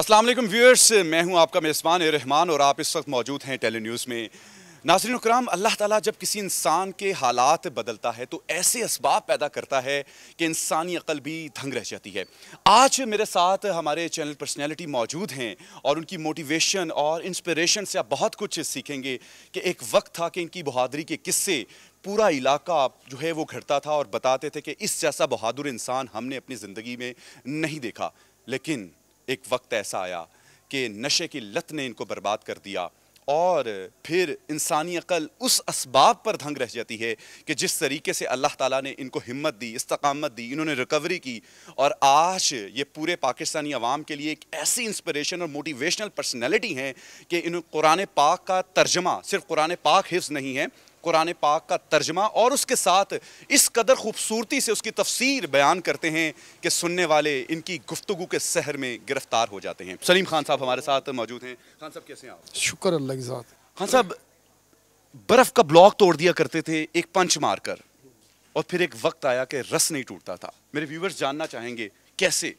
अस्सलाम वालेकुम व्यूअर्स, मैं हूं आपका मेज़बान रहमान और आप इस वक्त मौजूद हैं टेली न्यूज़ में। नाज़रीन इकराम, अल्लाह ताला जब किसी इंसान के हालात बदलता है तो ऐसे असबाब पैदा करता है कि इंसानी अक्ल भी दंग रह जाती है। आज मेरे साथ हमारे चैनल पर्सनैलिटी मौजूद हैं और उनकी मोटिवेशन और इंस्पिरेशन से आप बहुत कुछ सीखेंगे कि एक वक्त था कि इनकी बहादुरी के किस्से पूरा इलाका जो है वो घड़ता था और बताते थे कि इस जैसा बहादुर इंसान हमने अपनी ज़िंदगी में नहीं देखा। लेकिन एक वक्त ऐसा आया कि नशे की लत ने इनको बर्बाद कर दिया और फिर इंसानी अकल उस असबाब पर दंग रह जाती है कि जिस तरीके से अल्लाह ताला ने इनको हिम्मत दी, इस्तकामत दी, इन्होंने रिकवरी की और आज ये पूरे पाकिस्तानी अवाम के लिए एक ऐसी इंस्पिरेशन और मोटिवेशनल पर्सनैलिटी हैं कि इन कुरान पाक का तर्जमा, सिर्फ कुरान पाक हिफ्ज़ नहीं है, कुरान पाक का तर्जमा और उसके साथ इस कदर खूबसूरती से उसकी तफसीर बयान करते हैं कि सुनने वाले इनकी गुफ्तगू के सहर में गिरफ्तार हो जाते हैं। सलीम खान साहब हमारे साथ मौजूद हैं। खान साहब कैसे हैं आप? शुक्र अल्लाह की ज़ात। खान साहब, बर्फ़ का ब्लॉक तोड़ दिया करते थे एक पंच मारकर और फिर एक वक्त आया कि रस नहीं टूटता था। मेरे व्यूवर्स जानना चाहेंगे कैसे?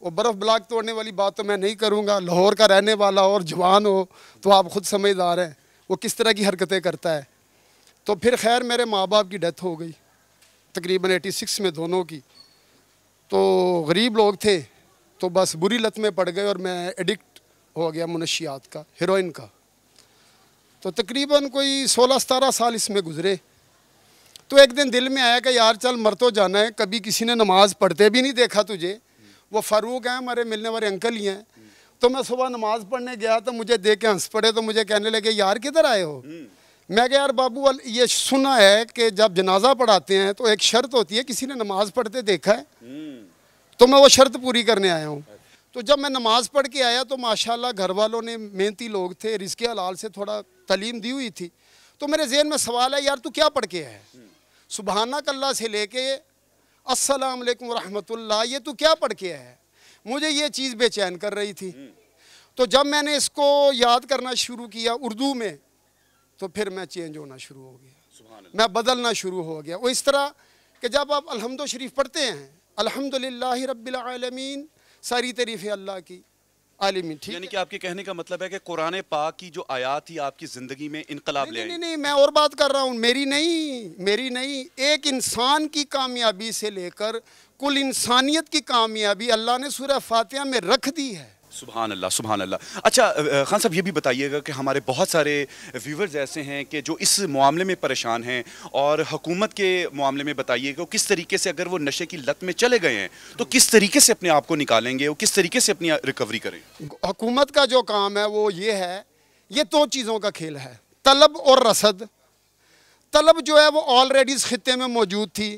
वो बर्फ़ ब्लॉक तोड़ने वाली बात तो मैं नहीं करूँगा। लाहौर का रहने वाला और जवान हो तो आप ख़ुद समझदार हैं वो किस तरह की हरकतें करता है। तो फिर खैर मेरे माँ बाप की डेथ हो गई तकरीबन 86 में दोनों की। तो गरीब लोग थे तो बस बुरी लत में पड़ गए और मैं एडिक्ट हो गया मुनशियात का, हेरोइन का। तो तकरीबन कोई 16-17 साल इसमें गुज़रे। तो एक दिन दिल में आया कि यार चल मर तो जाना है, कभी किसी ने नमाज़ पढ़ते भी नहीं देखा तुझे। वो फ़ारूक हैं हमारे मिलने वाले अंकल ही हैं। तो मैं सुबह नमाज़ पढ़ने गया तो मुझे देख के हंस पड़े। तो मुझे कहने लगे यार किधर आए हो? मैं कहा यार बाबू ये सुना है कि जब जनाजा पढ़ाते हैं तो एक शर्त होती है, किसी ने नमाज़ पढ़ते देखा है? तो मैं वो शर्त पूरी करने आया हूँ। तो जब मैं नमाज़ पढ़ के आया तो माशाल्लाह घर वालों ने, मेहनती लोग थे, रिज़्क़े हलाल से थोड़ा तालीम दी हुई थी। तो मेरे ज़हन में सवाल है यार तू क्या पढ़ के है? सुबहानक अल्लाह से लेके अस्सलाम वालेकुम रहमतुल्लाह, ये तू क्या पढ़ के है? मुझे ये चीज़ बेचैन कर रही थी। तो जब मैंने इसको याद करना शुरू किया उर्दू में तो फिर मैं चेंज होना शुरू हो गया, मैं बदलना शुरू हो गया। वो इस तरह कि जब आप अल्हम्दु शरीफ पढ़ते हैं, अल्हम्दुलिल्लाहि रब्बिल आलमीन, सारी तारीफ़ें अल्लाह की आलमीन, ठीक यानी कि आपके कहने का मतलब है कि कुरान पाक की जो आयत थी आपकी ज़िंदगी में इनकलाब ले आई? नहीं, मैं और बात कर रहा हूँ। मेरी नहीं, एक इंसान की कामयाबी से लेकर कुल इंसानियत की कामयाबी अल्लाह ने सूरह फातिहा में रख दी है। सुभान अल्लाह, सुभान अल्लाह। अच्छा खान साहब, ये भी बताइएगा कि हमारे बहुत सारे व्यूवर्स ऐसे हैं कि जो इस मामले में परेशान हैं और हुकूमत के मामले में बताइएगा किस तरीके से अगर वो नशे की लत में चले गए हैं तो किस तरीके से अपने आप को निकालेंगे, वो किस तरीके से अपनी रिकवरी करें? हुकूमत का जो काम है वो ये है, ये दो चीज़ों का खेल है, तलब और रसद। तलब जो है वो ऑलरेडी इस खित्ते में मौजूद थी,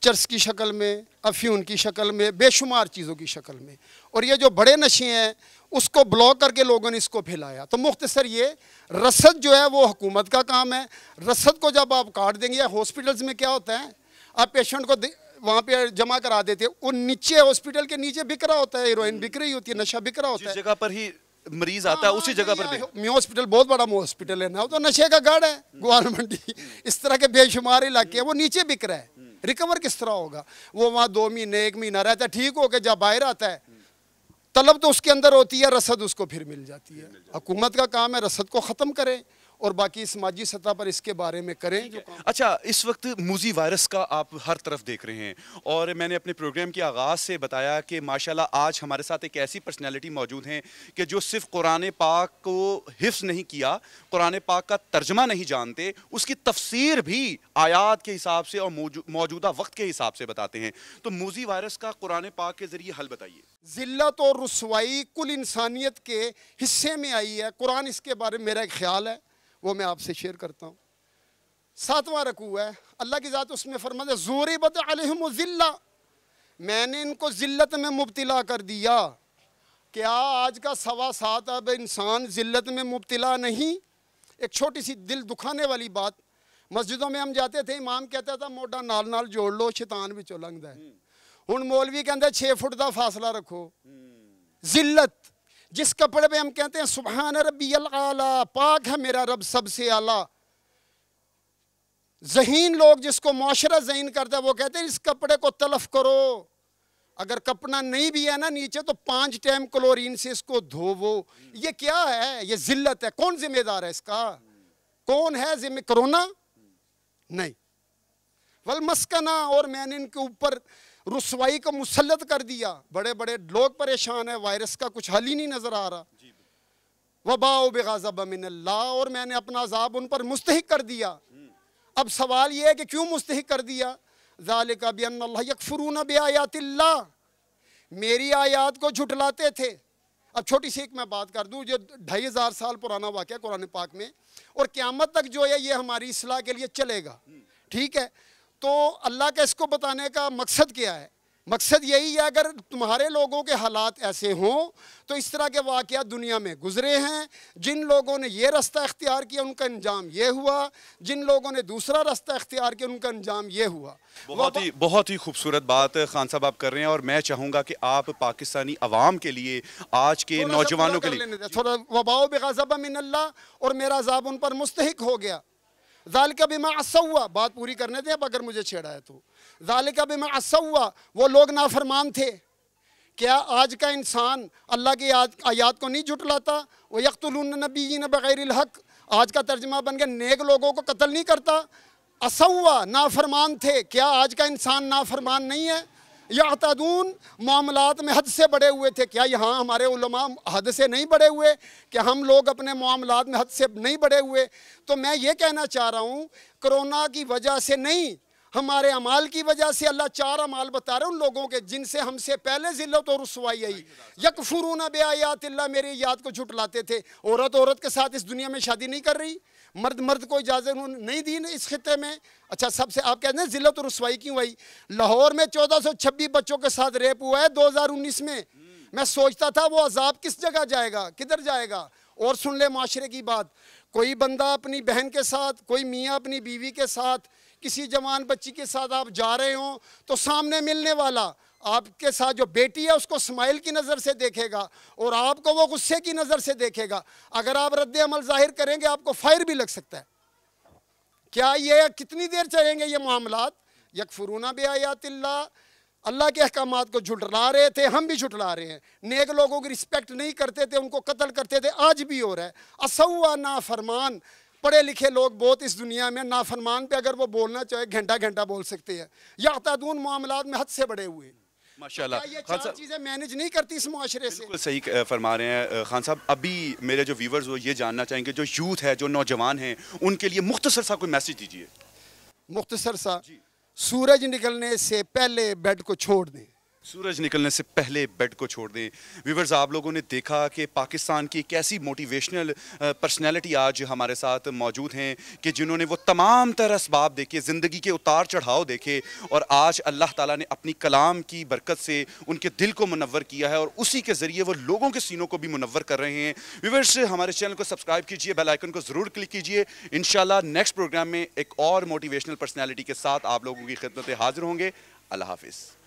चर्स की शक्ल में, अफ्यून की शक्ल में, बेशुमार चीज़ों की शक्ल में। और ये जो बड़े नशे हैं उसको ब्लॉक करके लोगों ने इसको फैलाया। तो मुख्तसर ये रसद जो है वो हुकूमत का काम है। रसद को जब आप काट देंगे, या हॉस्पिटल्स में क्या होता है, आप पेशेंट को वहाँ पे जमा करा देते हैं, वो नीचे हॉस्पिटल के नीचे बिक रहा होता है, हीरोइन बिक रही होती है, नशा बिक रहा होता है। जिस जगह पर ही मरीज आता है उसी जगह पर म्यू हॉस्पिटल बहुत बड़ा हॉस्पिटल है ना, तो नशे का गढ़ है, ग्वार मंडी, इस तरह के बेशुमार इलाके हैं, वो नीचे बिक रहा है। रिकवर किस तरह होगा? वो वहाँ 2 महीने 1 महीना रहता है, ठीक हो के जब बाहर आता है तलब तो उसके अंदर होती है, रसद उसको फिर मिल जाती है। हुकूमत का काम है रसद को ख़त्म करें और बाकी समाजी सतह पर इसके बारे में करें जो। अच्छा, इस वक्त मूजी वायरस का आप हर तरफ देख रहे हैं और मैंने अपने प्रोग्राम के आगाज़ से बताया कि माशाल्लाह आज हमारे साथ एक ऐसी पर्सनैलिटी मौजूद हैं कि जो सिर्फ कुरान पाक को हिफ्ज़ नहीं किया, कुरान पाक का तर्जमा नहीं जानते, उसकी तफसीर भी आयात के हिसाब से और मौजूदा वक्त के हिसाब से बताते हैं। तो मूजी वायरस का कुरान पाक के ज़रिए हल बताइए। ज़िल्लत और रुसवाई कुल इंसानियत के हिस्से में आई है। कुरान इसके बारे में मेरा एक ख्याल है, वो मैं आपसे शेयर करता हूँ। 7वां रकू है, अल्लाह की ज़ात उसमें फरमाता है ज़ुरिबत अलैहिम ज़िल्ला, मैंने इनको ज़िल्लत में मुब्तिला कर दिया। क्या आज का 7.25 अब इंसान ज़िल्लत में मुब्तिला नहीं? एक छोटी सी दिल दुखाने वाली बात, मस्जिदों में हम जाते थे, इमाम कहता था मोटा नाल नाल जोड़ लो, शैतान भी लंघदा है। हुण मौलवी कहता 6 फुट का फासला रखो। ज़िल्लत, जिस कपड़े पे हम कहते हैं सुभान रब्बियल आला, पाक है मेरा रब सबसे आला। ज़हीन लोग जिसको मुआशरा ज़हीन करता है वो कहते हैं इस कपड़े को तलफ करो, اگر کپنا نہیں بھی ہے نا نیچے تو 5 ٹائم کلورین سے اس کو دھوو. یہ کیا ہے؟ یہ ذلت ہے. کون ذمہ دار ہے اس کا؟ کون ہے ذمہ؟ کرونا نہیں. والمسکنہ، اور میں نے ان کے اوپر رسوائی کو مسلط کر دیا. بڑے بڑے لوگ پریشان ہیں، وائرس کا کچھ حل ہی نہیں نظر آ رہا. وباؤ بغضب من اللہ، اور میں نے اپنا عذاب ان پر مستحق کر دیا. اب سوال یہ ہے کہ کیوں مستحق کر دیا؟ ذالک بان اللہ یکفرون بآیات اللہ، میری آیات کو جھٹلاتے تھے. اب چھوٹی سی ایک میں بات کر دوں، جو 2500 سال پرانا واقعہ قرآن پاک میں، اور قیامت تک جو ہے یہ ہماری اصلاح کے لیے چلے گا. ٹھیک ہے، تو اللہ کا اس کو بتانے کا مقصد کیا ہے؟ مقصد یہی ہے اگر تمہارے لوگوں کے حالات ایسے ہوں تو اس طرح کے واقعات دنیا میں گزرے ہیں. جن لوگوں نے یہ رستہ اختیار کیا ان کا انجام یہ ہوا، جن لوگوں نے دوسرا رستہ اختیار کیا ان کا انجام یہ ہوا. بہت ہی خوبصورت بات خان صاحب آپ کر رہے ہیں، اور میں چاہوں گا کہ آپ پاکستانی عوام کے لیے، آج کے نوجوانوں کے لیے تھوڑا وباؤ بغضب من اللہ، اور میرا عذاب ان پر مستحق ہو گیا. ذالک بما عصوا، بات پوری کرنے دیں اب اگر مجھے چھیڑا ہے تو. ذالک بما عصوا، وہ لوگ نافرمان تھے. کیا آج کا انسان اللہ کی آیات کو نہیں جھٹلاتا؟ وَيَقْتُلُونَ النَّبِيِّينَ بِغَيْرِ الْحَقِّ، آج کا ترجمہ بن گیا نیک لوگوں کو قتل نہیں کرتا. عصوا، نافرمان تھے. کیا آج کا انسان نافرمان نہیں ہے؟ یعتدون، معاملات میں حد سے بڑے ہوئے تھے. کیا یہاں ہمارے علماء حد سے نہیں بڑے ہوئے؟ کہ ہم لوگ اپنے معاملات میں حد سے نہیں بڑے ہوئے؟ تو میں یہ کہنا چاہ رہا ہوں، کرونا کی وجہ سے نہیں، ہمارے اعمال کی وجہ سے اللہ 4 اعمال بتا رہے ہیں ان لوگوں کے جن سے ہم سے پہلے ذلت و رسوائی آئی. یکفرون بآیات اللہ، میری یاد کو جھٹلاتے تھے. عورت کے ساتھ اس دنیا میں شادی نہیں کر رہی، مرد کو اجازت انہوں نے نہیں دی اس خطے میں. اچھا، سب سے آپ کہتے ہیں ذلت و رسوائی کیوں آئی؟ لاہور میں 1426 بچوں کے ساتھ ریپ ہوا ہے 2019 میں. میں سوچتا تھا وہ عذاب کس جگہ جائے گا، کدھر جائے گا. اور سن لے معاشرے کی بات، کوئی بندہ اپنی بہن کے ساتھ، کوئی میاں اپنی بیوی کے ساتھ، کسی جوان بچی کے ساتھ آپ جا رہے ہوں تو سامنے ملنے والا آپ کے ساتھ جو بیٹی ہے اس کو اسمائل کی نظر سے دیکھے گا اور آپ کو وہ غصے کی نظر سے دیکھے گا. اگر آپ رد عمل ظاہر کریں گے آپ کو فائر بھی لگ سکتا ہے. کیا یہ کتنی دیر چلیں گے یہ معاملات؟ یکفرون بآیات اللہ، اللہ کے احکامات کو جھٹلا رہے تھے، ہم بھی جھٹلا رہے ہیں. نیک لوگوں کی رسپیکٹ نہیں کرتے تھے، ان کو قتل کرتے تھے، آج بھی ہو رہا ہے. عصوا، نافرمان. پڑھے لکھے لوگ بہت اس دنیا میں، نافرمان پہ اگر وہ بولنا چاہے گھنٹہ بول سکتے ہیں. یعتدون، معاملات میں حد سے بڑے ہوئے. ماشاءاللہ. یہ 4 چیزیں مینج نہیں کرتی اس معاشرے سے. بالکل صحیح فرما رہے ہیں خان صاحب. ابھی میرے جو ویورز وہ یہ جاننا چاہیں گے، جو یوتھ ہے، جو نوجوان ہیں، ان کے لیے مختصر سا کوئی میسیج دیجیے. مختصر سا، سورج نکلنے سے پہلے بیڈ کو چھوڑ دیں. سورج نکلنے سے پہلے بیڈ کو چھوڑ دیں. ویورز، آپ لوگوں نے دیکھا کہ پاکستان کی ایک ایسی موٹیویشنل پرسنالٹی آج ہمارے ساتھ موجود ہیں کہ جنہوں نے وہ تمام تر اسباب دیکھے، زندگی کے اتار چڑھاؤ دیکھے، اور آج اللہ تعالیٰ نے اپنی کلام کی برکت سے ان کے دل کو منور کیا ہے، اور اسی کے ذریعے وہ لوگوں کے سینوں کو بھی منور کر رہے ہیں. ویورز، ہمارے چینل کو سبسکرائب کیجئے، بیل آئیکن کو ضرور کلک کیجئے. انشاءاللہ نیکسٹ پروگرام میں ایک اور موٹیویشنل پرسنالٹی کے ساتھ آپ لوگوں کی خدمت حاضر ہوں گے. اللہ حافظ.